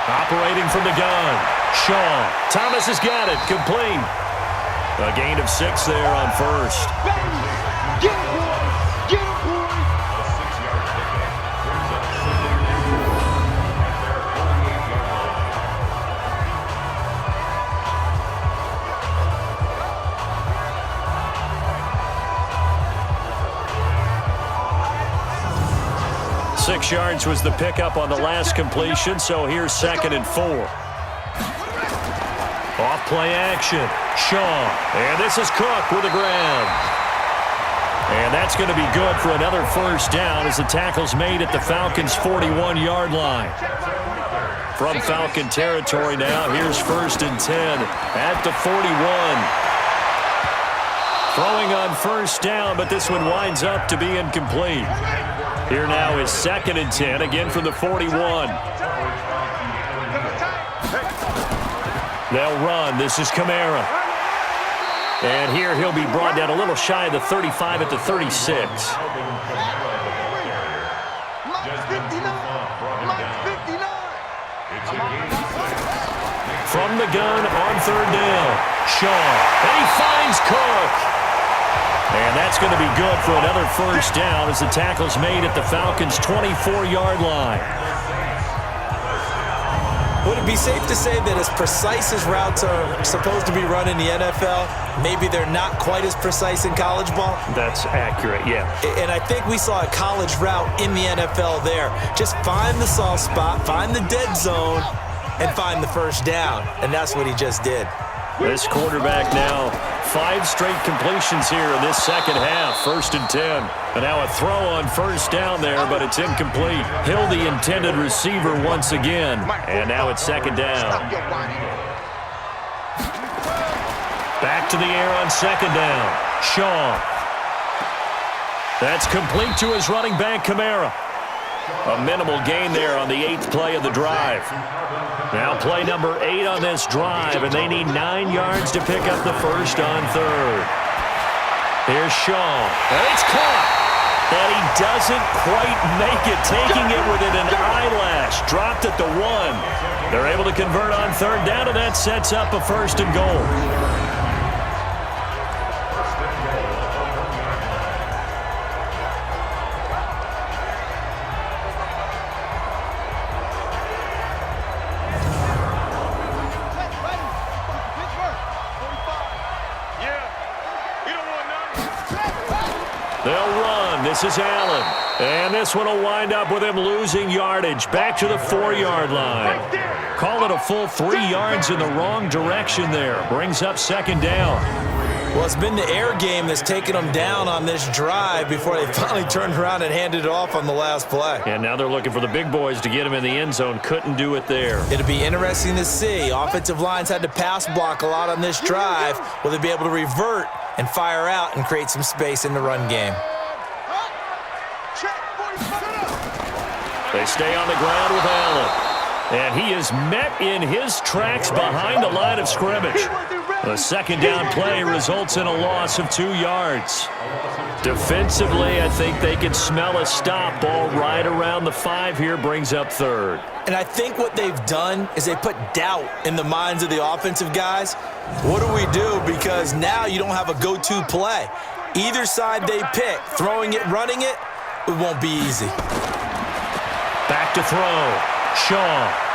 Operating from the gun, Shaw. Thomas has got it, complete. A gain of 6 there on first. Get him, boy! Get him, boy! A 6-yard pickup brings up 2nd and 10 at their 48-yard line. 6 yards was the pickup on the last completion, so here's 2nd and 4. Off play action, Shaw, and this is Cook with a grab. And that's going to be good for another first down as the tackle's made at the Falcons' 41-yard line. From Falcon territory now, here's 1st and 10 at the 41. Throwing on first down, but this one winds up to be incomplete. Here now is 2nd and 10, again from the 41. They'll run. This is Kamara. And here he'll be brought down a little shy of the 35 at the 36. From the gun on 3rd down. Shaw. And he finds Cook. And that's going to be good for another first down as the tackle's made at the Falcons' 24-yard line. Would it be safe to say that as precise as routes are supposed to be run in the NFL, maybe they're not quite as precise in college ball? That's accurate, yeah. And I think we saw a college route in the NFL there. Just find the soft spot, find the dead zone, and find the first down. And that's what he just did. This quarterback now, 5 straight completions here in this second half. 1st and 10. And now a throw on first down there, but it's incomplete. Hill, the intended receiver once again. And now it's 2nd down. Back to the air on 2nd down. Shaw. That's complete to his running back, Kamara. A minimal gain there on the 8th play of the drive. Now play number 8 on this drive, and they need 9 yards to pick up the first on 3rd. Here's Shaw. And it's caught. And he doesn't quite make it, taking it within an eyelash. Dropped at the 1. They're able to convert on 3rd down, and that sets up a 1st and goal. They'll run. This is Allen. And this one will wind up with him losing yardage. Back to the 4-yard line. Call it a full 3 yards in the wrong direction there. Brings up 2nd down. Well, it's been the air game that's taken them down on this drive before they finally turned around and handed it off on the last play. And now they're looking for the big boys to get him in the end zone. Couldn't do it there. It'll be interesting to see. Offensive lines had to pass block a lot on this drive. Will they be able to revert and fire out and create some space in the run game? They stay on the ground with Allen. And he is met in his tracks behind the line of scrimmage. The 2nd down play results in a loss of 2 yards. Defensively, I think they can smell a stop. Ball right around the 5 here, brings up 3rd. And I think what they've done is they put doubt in the minds of the offensive guys. What do we do? Because now you don't have a go-to play. Either side they pick, throwing it, running it, it won't be easy. Back to throw. Shaw.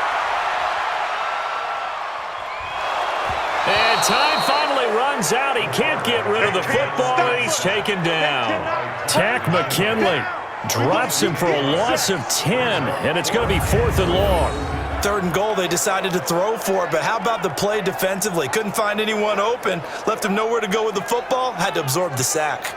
And time finally runs out. He can't get rid of the football, and he's taken down. Tack McKinley drops him for a loss of 10, and it's going to be 4th and long. 3rd and goal, they decided to throw for it, but how about the play defensively? Couldn't find anyone open, left him nowhere to go with the football, had to absorb the sack.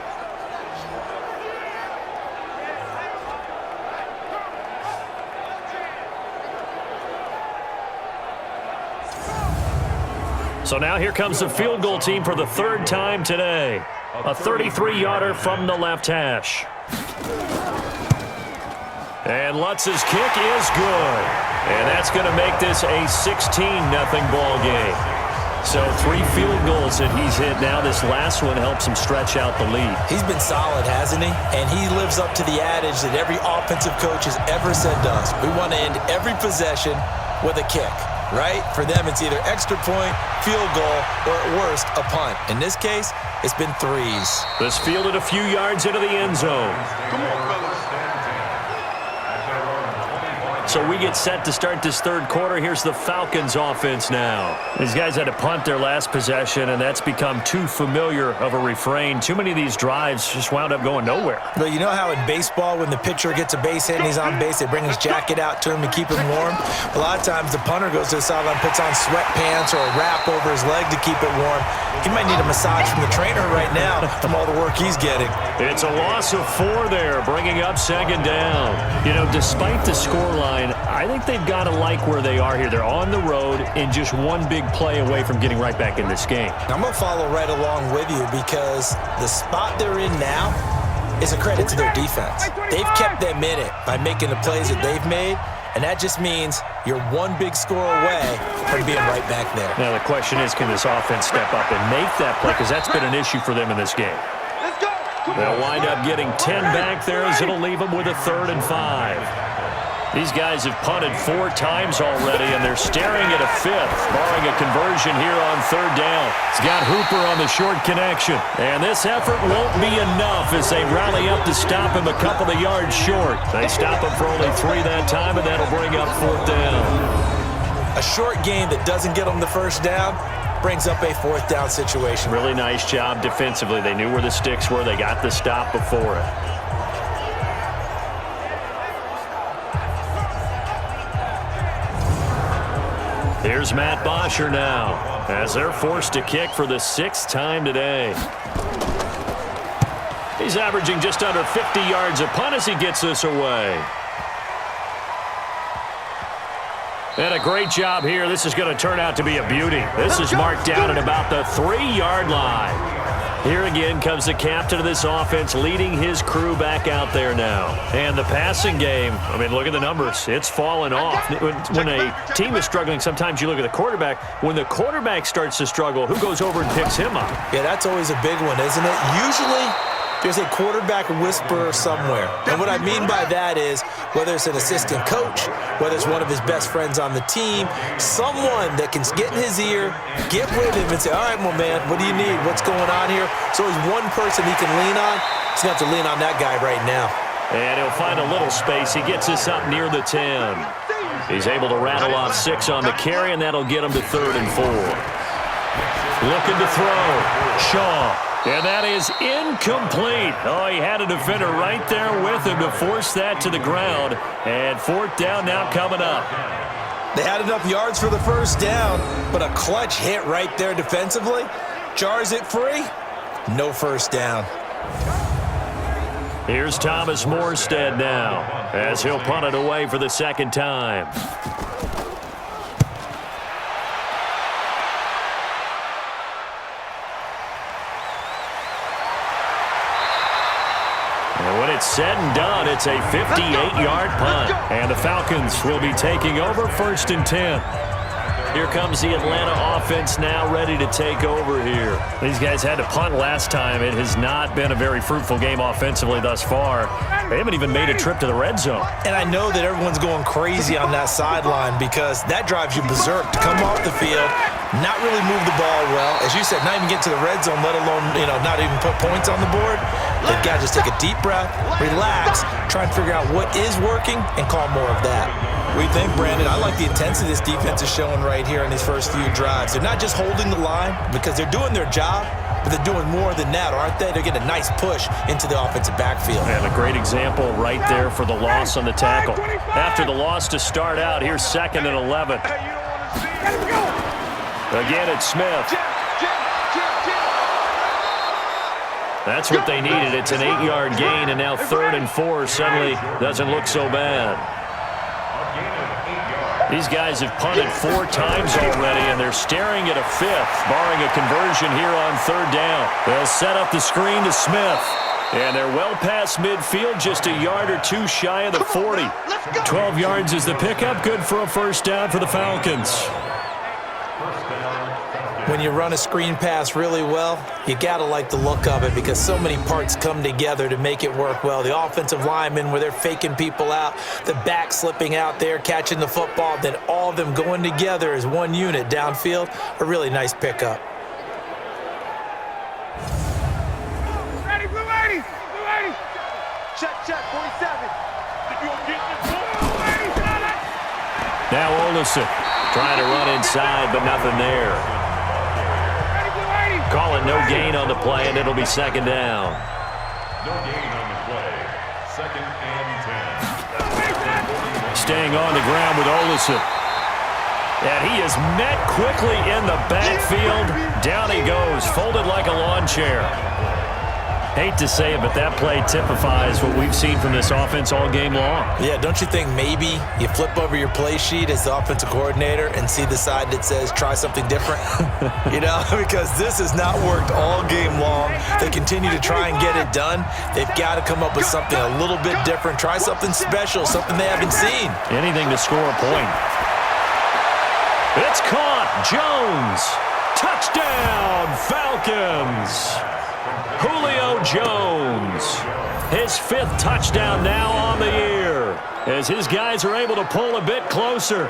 So now here comes the field goal team for the 3rd time today. A 33-yarder from the left hash. And Lutz's kick is good. And that's going to make this a 16-0 ball game. So 3 field goals that he's hit now. This last one helps him stretch out the lead. He's been solid, hasn't he? And he lives up to the adage that every offensive coach has ever said to us. We want to end every possession with a kick. Right? For them, it's either extra point, field goal, or at worst, a punt. In this case, it's been 3s. This fielded a few yards into the end zone. Come on, fellas. So we get set to start this 3rd quarter. Here's the Falcons offense now. These guys had to punt their last possession, and that's become too familiar of a refrain. Too many of these drives just wound up going nowhere. But you know how in baseball, when the pitcher gets a base hit and he's on base, they bring his jacket out to him to keep him warm? A lot of times the punter goes to the sideline, puts on sweatpants or a wrap over his leg to keep it warm. He might need a massage from the trainer right now from all the work he's getting. It's a loss of 4 there, bringing up 2nd down. You know, despite the scoreline, and I think they've got to like where they are here. They're on the road and just one big play away from getting right back in this game. I'm going to follow right along with you because the spot they're in now is a credit to their defense. They've kept them in it by making the plays that they've made, and that just means you're one big score away from being right back there. Now the question is, can this offense step up and make that play? Because that's been an issue for them in this game. They'll wind up getting 10 back there as it'll leave them with a 3rd and 5. These guys have punted 4 times already, and they're staring at a 5th, barring a conversion here on 3rd down. It's got Hooper on the short connection, and this effort won't be enough as they rally up to stop him a couple of yards short. They stop him for only 3 that time, and that'll bring up 4th down. A short game that doesn't get them the 1st down brings up a 4th down situation. Really nice job defensively. They knew where the sticks were. They got the stop before it. Here's Matt Bosher now as they're forced to kick for the 6th time today. He's averaging just under 50 yards a punt as he gets this away. And a great job here. This is going to turn out to be a beauty. This is marked down at about the 3-yard line. Here again comes the captain of this offense leading his crew back out there now. And the passing game, I mean, look at the numbers. It's fallen off. When a team is struggling, sometimes you look at the quarterback. When the quarterback starts to struggle, who goes over and picks him up? Yeah, that's always a big one, isn't it? Usually there's a quarterback whisperer somewhere. And what I mean by that is whether it's an assistant coach, whether it's one of his best friends on the team, someone that can get in his ear, get with him and say, all right, my man, what do you need? What's going on here? So he's one person he can lean on. He's going to have to lean on that guy right now. And he'll find a little space. He gets this up near the 10. He's able to rattle off 6 on the carry, and that'll get him to 3rd and 4. Looking to throw. Shaw. And that is incomplete. Oh, he had a defender right there with him to force that to the ground. And 4th down now coming up. They had enough yards for the 1st down, but a clutch hit right there defensively. Jars it free. No 1st down. Here's Thomas Morstead now as he'll punt it away for the 2nd time. And when it's said and done, it's a 58-yard punt. And the Falcons will be taking over 1st and 10. Here comes the Atlanta offense now ready to take over here. These guys had to punt last time. It has not been a very fruitful game offensively thus far. They haven't even made a trip to the red zone. And I know that everyone's going crazy on that sideline because that drives you berserk to come off the field, not really move the ball well. As you said, not even get to the red zone, let alone, not even put points on the board. They've got to just take a deep breath, relax, try and figure out what is working, and call more of that. What do you think, Brandon? I like the intensity this defense is showing right here in these first few drives. They're not just holding the line because they're doing their job, but they're doing more than that, aren't they? They're getting a nice push into the offensive backfield. And a great example right there for the loss on the tackle. After the loss to start out, here's 2nd and 11. Again, it's Smith. That's what they needed. It's an 8-yard gain, and now 3rd and 4 suddenly doesn't look so bad. These guys have punted 4 times already, and they're staring at a 5th, barring a conversion here on 3rd down. They'll set up the screen to Smith. And they're well past midfield, just a yard or 2 shy of the 40. 12 yards is the pickup, good for a 1st down for the Falcons. When you run a screen pass really well, you got to like the look of it because so many parts come together to make it work well. The offensive linemen, where they're faking people out, the back slipping out there, catching the football, then all of them going together as one unit downfield, a really nice pickup. Ready, blue 80, blue 80. Check, 47. Now Olsen trying to run inside, but nothing there. Call it no gain on the play, and it'll be 2nd down. No gain on the play. 2nd and 10. Staying on the ground with Olsen. And he is met quickly in the backfield. Down he goes, folded like a lawn chair. Hate to say it, but that play typifies what we've seen from this offense all game long. Yeah, don't you think maybe you flip over your play sheet as the offensive coordinator and see the side that says try something different? You know, because this has not worked all game long. They continue to try and get it done. They've got to come up with something a little bit different. Try something special, something they haven't seen. Anything to score a point. It's caught. Jones. Touchdown, Falcons. Julio Jones. His 5th touchdown now on the year as his guys are able to pull a bit closer.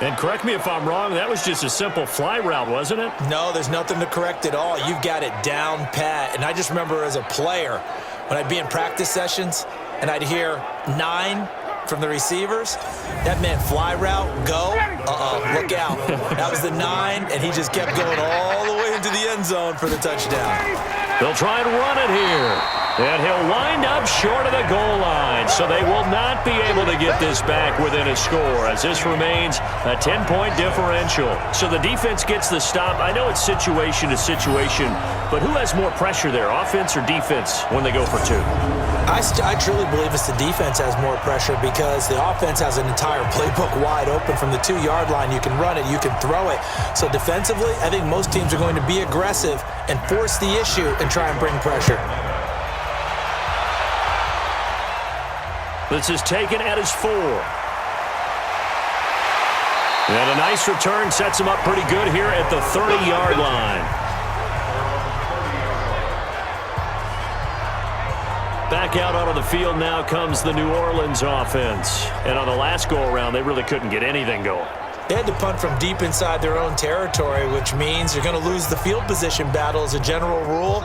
And correct me if I'm wrong, that was just a simple fly route, wasn't it? No, there's nothing to correct at all. You've got it down pat. And I just remember as a player, when I'd be in practice sessions and I'd hear 9 from the receivers, that meant fly route, go, look out. That was the 9, and he just kept going all the way into the end zone for the touchdown. They'll try and run it here. And he'll wind up short of the goal line, so they will not be able to get this back within a score as this remains a 10-point differential. So the defense gets the stop. I know it's situation to situation, but who has more pressure there, offense or defense, when they go for 2? I truly believe it's the defense has more pressure because the offense has an entire playbook wide open from the 2-yard line. You can run it, you can throw it. So defensively, I think most teams are going to be aggressive and force the issue and try and bring pressure. This is taken at his 4. And a nice return sets him up pretty good here at the 30-yard line. Back out onto the field now comes the New Orleans offense. And on the last go-around, they really couldn't get anything going. They had to punt from deep inside their own territory, which means you're going to lose the field position battle as a general rule.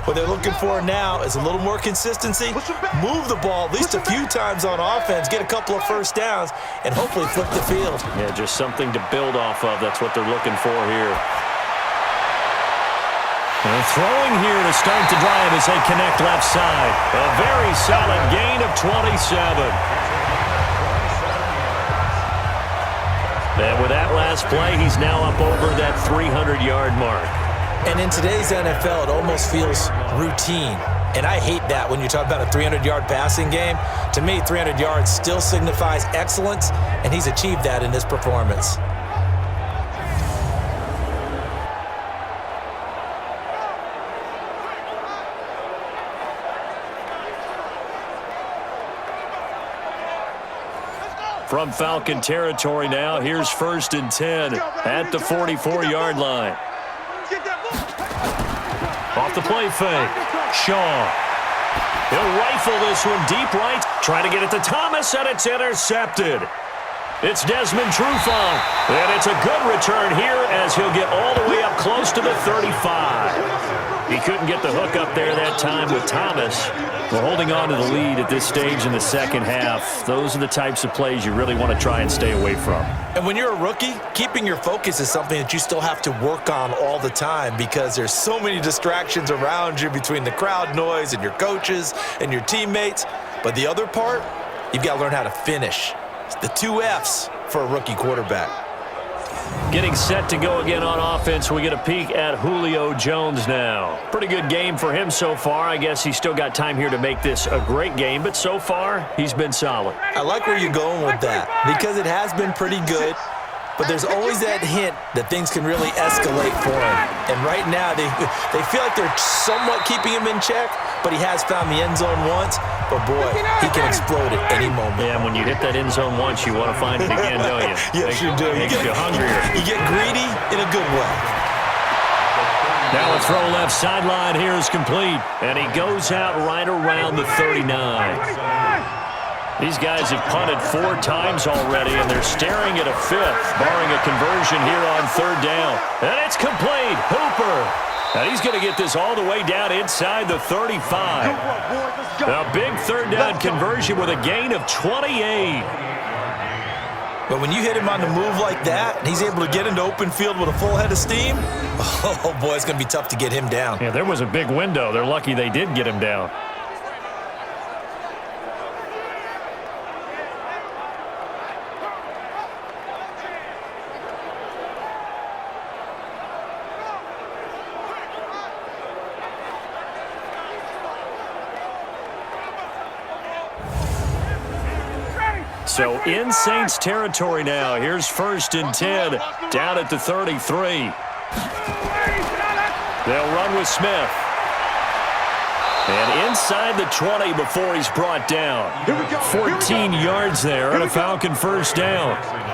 What they're looking for now is a little more consistency, move the ball at least a few times on offense, get a couple of first downs, and hopefully flip the field. Yeah, just something to build off of. That's what they're looking for here. And throwing here to start the drive as they connect left side. A very solid gain of 27. And with that last play, he's now up over that 300-yard mark. And in today's NFL, it almost feels routine. And I hate that when you talk about a 300-yard passing game. To me, 300 yards still signifies excellence, and he's achieved that in this performance. From Falcon territory now, here's 1st and 10 at the 44-yard line. Off the play fake. Shaw. He'll rifle this one deep right. Try to get it to Thomas, and it's intercepted. It's Desmond Trufant. And it's a good return here as he'll get all the way up close to the 35. He couldn't get the hook up there that time with Thomas. We're holding on to the lead at this stage in the second half. Those are the types of plays you really want to try and stay away from. And when you're a rookie, keeping your focus is something that you still have to work on all the time because there's so many distractions around you between the crowd noise and your coaches and your teammates. But the other part, you've got to learn how to finish. It's the 2 F's for a rookie quarterback. Getting set to go again on offense, we get a peek at Julio Jones now. Pretty good game for him so far. I guess he's still got time here to make this a great game, but so far, he's been solid. I like where you're going with that because it has been pretty good, but there's always that hint that things can really escalate for him. And right now, they feel like they're somewhat keeping him in check, but he has found the end zone once. But, boy, he can explode at any moment. Yeah, when you hit that end zone once, you want to find it again, don't you? Yes, you do. Makes you hungrier. You get greedy in a good way. Now a throw left sideline here is complete, and he goes out right around the 39. These guys have punted 4 times already, and they're staring at a 5th, barring a conversion here on 3rd down. And it's complete. Hooper. And he's going to get this all the way down inside the 35. A big 3rd down conversion with a gain of 28. But when you hit him on the move like that, and he's able to get into open field with a full head of steam, oh, boy, it's going to be tough to get him down. Yeah, there was a big window. They're lucky they did get him down. So in Saints territory now. Here's 1st and 10 down at the 33. They'll run with Smith. And inside the 20 before he's brought down. 14 yards there and a Falcon 1st down.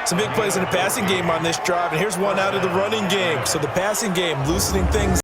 Some big plays in the passing game on this drive, and here's one out of the running game. So the passing game loosening things